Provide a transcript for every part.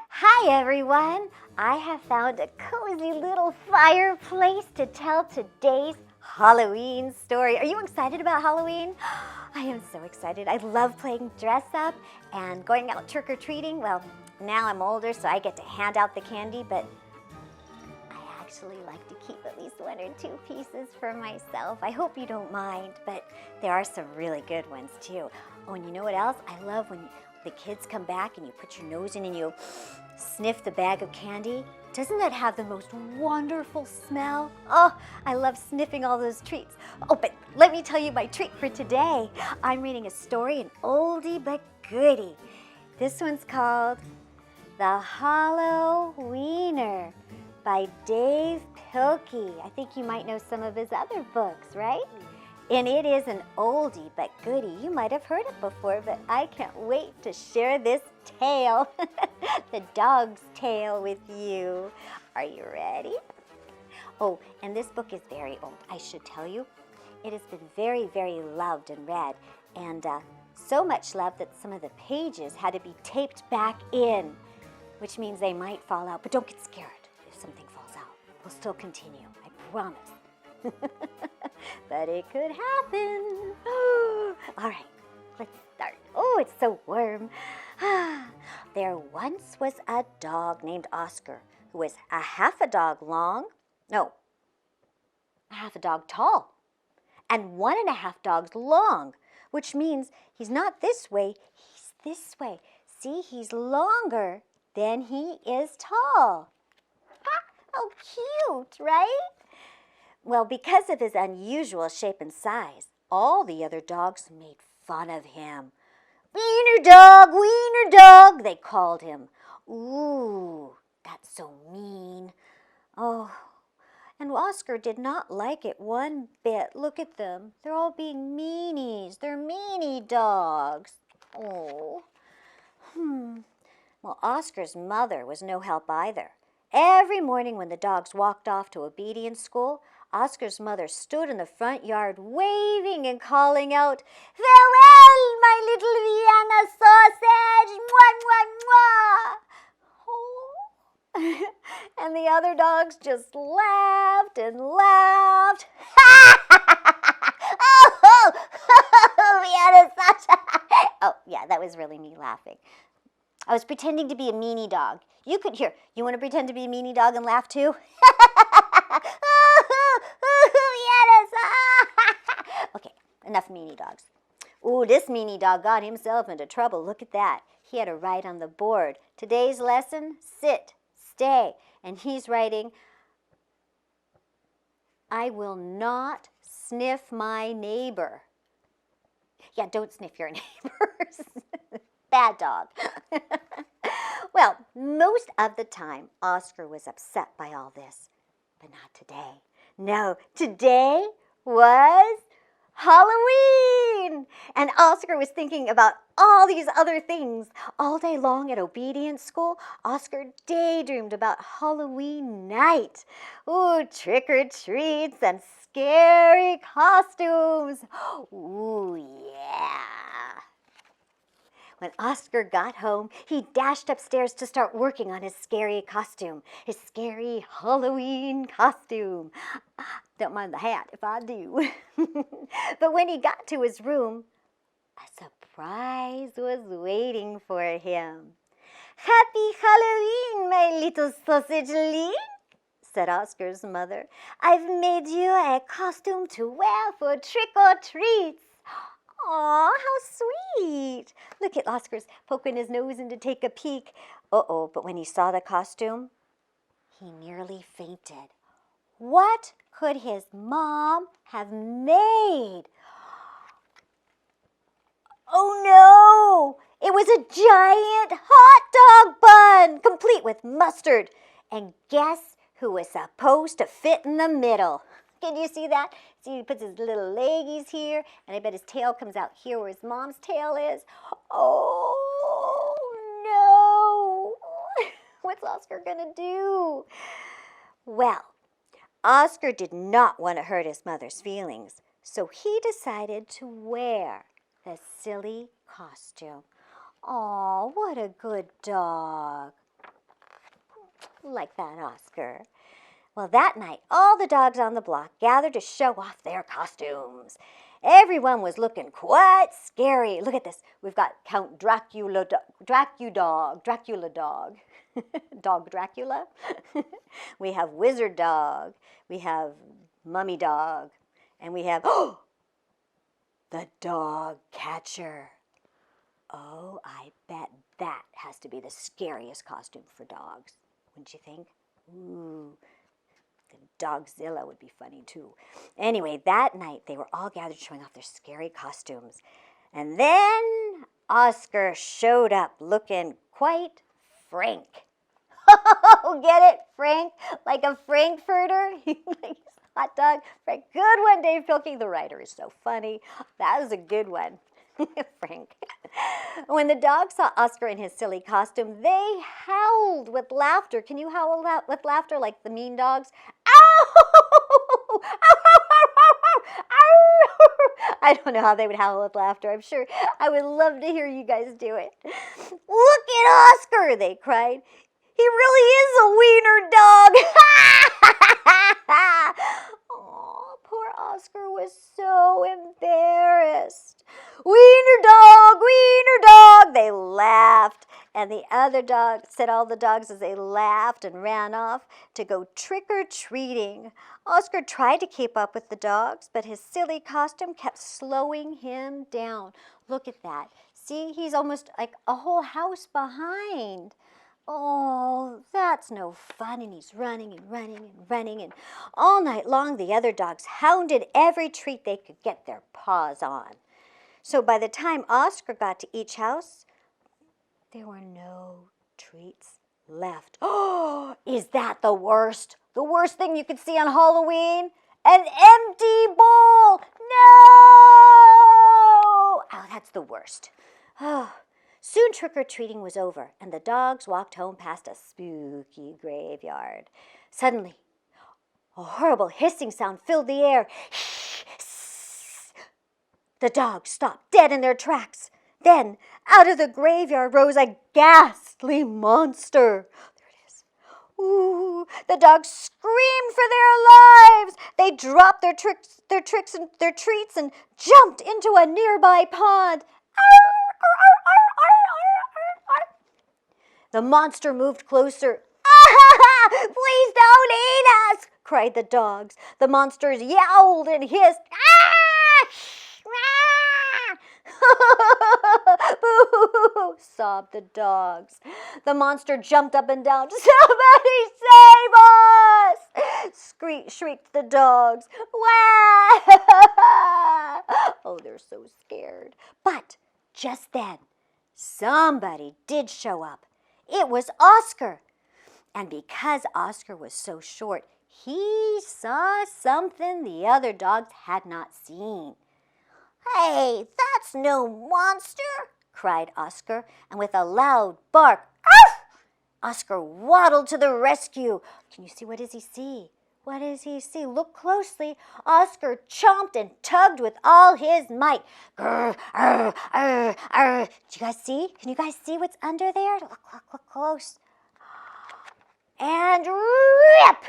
Hi everyone! I have found a cozy little fireplace to tell today's Halloween story. Are you excited about Halloween? I am so excited. I love playing dress up and going out trick-or-treating. Well, now I'm older, so I get to hand out the candy, but I actually like to keep at least 1 or 2 pieces for myself. I hope you don't mind, but there are some really good ones too. Oh, and you know what else? I love when the kids come back and you put your nose in and you sniff the bag of candy. Doesn't that have the most wonderful smell? Oh, I love sniffing all those treats. Oh, but let me tell you my treat for today. I'm reading a story, an oldie but goodie. This one's called The HALLO-WIENER by Dave Pilkey. I think you might know some of his other books, right? And it is an oldie but goodie. You might have heard it before, but I can't wait to share this tale, the dog's tale, with you. Are you ready? Oh, and this book is very old, I should tell you. It has been very, very loved and read, and so much loved that some of the pages had to be taped back in, which means they might fall out. But don't get scared if something falls out. We'll still continue, I promise. But it could happen. All right, let's start. Oh, it's so warm. There once was a dog named Oscar who was a half a dog tall, and 1.5 dogs long, which means he's not this way, he's this way. See, he's longer than he is tall. How cute, right? Well, because of his unusual shape and size, all the other dogs made fun of him. Wiener dog, they called him. Ooh, that's so mean. Oh, and Oscar did not like it one bit. Look at them. They're all being meanies. They're meanie dogs. Oh. Well, Oscar's mother was no help either. Every morning when the dogs walked off to obedience school, Oscar's mother stood in the front yard waving and calling out, "Farewell, my little Vienna sausage! Mwah, mwah, mwah!" Oh. And the other dogs just laughed and laughed. Oh, Vienna sausage! Oh, yeah, that was really me laughing. I was pretending to be a meanie dog. You could hear. You want to pretend to be a meanie dog and laugh too? Okay, enough meanie dogs. Ooh, this meanie dog got himself into trouble. Look at that. He had to write on the board, today's lesson, sit, stay. And he's writing, I will not sniff my neighbor. Yeah, don't sniff your neighbors. Bad dog. Well, most of the time, Oscar was upset by all this, but not today. No, today was Halloween! And Oscar was thinking about all these other things. All day long at obedience school, Oscar daydreamed about Halloween night. Ooh, trick-or-treats and scary costumes. Ooh, yeah. When Oscar got home, he dashed upstairs to start working on his scary costume, his scary Halloween costume. Don't mind the hat if I do. But when he got to his room, a surprise was waiting for him. Happy Halloween, my little sausage-ling, said Oscar's mother. I've made you a costume to wear for trick-or-treats. Aw, how sweet. Look at Oscar's poking his nose in to take a peek. Uh-oh, but when he saw the costume, he nearly fainted. What could his mom have made? Oh no! It was a giant hot dog bun, complete with mustard. And guess who was supposed to fit in the middle? Can you see that? See, he puts his little leggies here, and I bet his tail comes out here where his mom's tail is. Oh, no. What's Oscar gonna do? Well, Oscar did not want to hurt his mother's feelings, so he decided to wear the silly costume. Aw, what a good dog. Like that, Oscar. Well, that night, all the dogs on the block gathered to show off their costumes. Everyone was looking quite scary. Look at this. We've got Count Dracula dog. Dog Dracula. We have Wizard Dog. We have Mummy Dog. And we have, the Dog Catcher. Oh, I bet that has to be the scariest costume for dogs. Wouldn't you think? Ooh. The Dogzilla would be funny, too. Anyway, that night, they were all gathered showing off their scary costumes. And then Oscar showed up looking quite frank. Get it, Frank? Like a Frankfurter? Like hot dog? Frank. Good one, Dave Pilkey. The writer is so funny. That was a good one. Frank. When the dogs saw Oscar in his silly costume, they howled with laughter. Can you howl with laughter like the mean dogs? Ow! I don't know how they would howl with laughter. I'm sure I would love to hear you guys do it. Look at Oscar, they cried. He really is a wiener dog. Oh, poor Oscar was so embarrassed. Wiener dog, they laughed. And the other dogs said all the dogs as they laughed and ran off to go trick-or-treating. Oscar tried to keep up with the dogs, but his silly costume kept slowing him down. Look at that. See, he's almost like a whole house behind. Oh, that's no fun. And he's running and running and running. And all night long, the other dogs hounded every treat they could get their paws on. So by the time Oscar got to each house, there were no treats left. Oh, is that the worst? The worst thing you could see on Halloween? An empty bowl. No! Oh, that's the worst. Oh. Soon trick-or-treating was over, and the dogs walked home past a spooky graveyard. Suddenly, a horrible hissing sound filled the air. The dogs stopped dead in their tracks. Then, out of the graveyard rose a ghastly monster. There it is. Ooh, the dogs screamed for their lives. They dropped their treats and jumped into a nearby pond. The monster moved closer. Please don't eat us, cried the dogs. The monsters yowled and hissed. Boo, sobbed the dogs. The monster jumped up and down. Somebody save us! Shrieked the dogs. Oh, they're so scared. But just then, somebody did show up. It was Oscar. And because Oscar was so short, he saw something the other dogs had not seen. Hey, that's no monster, cried Oscar, and with a loud bark, Arf! Oscar waddled to the rescue. Can you see? What does he see? What does he see? Look closely. Oscar chomped and tugged with all his might. Grr, arr, arr, arr. Did you guys see? Can you guys see what's under there? Look close. And rip!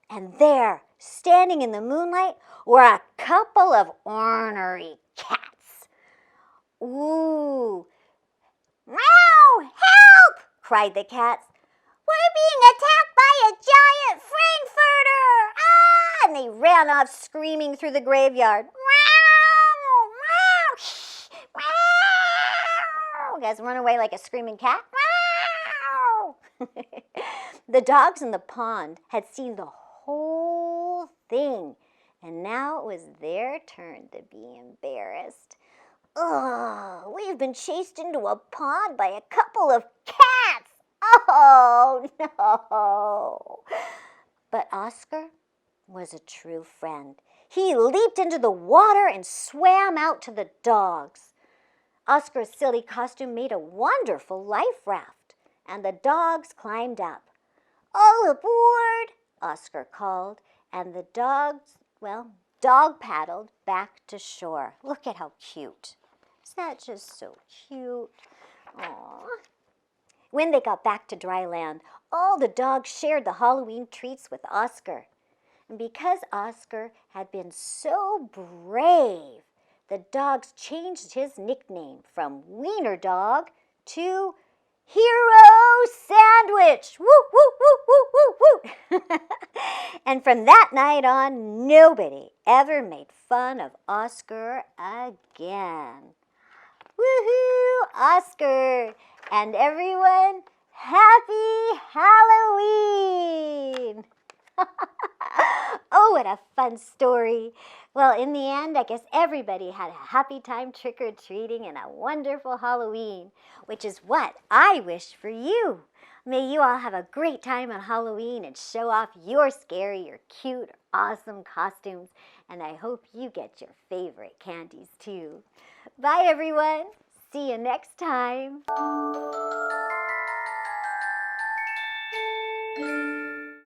And there, standing in the moonlight, were a couple of ornery cats. Ooh. Meow! Help! Cried the cats. We're being attacked by a giant Frankfurter! Ah! And they ran off screaming through the graveyard. Meow! Meow! Meow! You guys run away like a screaming cat? Meow! The dogs in the pond had seen the whole thing, and now it was their turn to be embarrassed. Oh, we've been chased into a pond by a couple of cats. Oh, no. But Oscar was a true friend. He leaped into the water and swam out to the dogs. Oscar's silly costume made a wonderful life raft, and the dogs climbed up. All aboard, Oscar called, and the dogs, dog paddled back to shore. Look at how cute. that just so cute? Aww. When they got back to dry land, all the dogs shared the Halloween treats with Oscar. And because Oscar had been so brave, the dogs changed his nickname from Wiener Dog to Hero Sandwich. Woo, woo, woo, woo, woo, woo. And from that night on, nobody ever made fun of Oscar again. Woohoo, Oscar! And everyone, happy Halloween! Oh, what a fun story. Well, in the end, I guess everybody had a happy time trick-or-treating and a wonderful Halloween, which is what I wish for you. May you all have a great time on Halloween and show off your scary, your cute, awesome costumes. And I hope you get your favorite candies too. Bye, everyone. See you next time.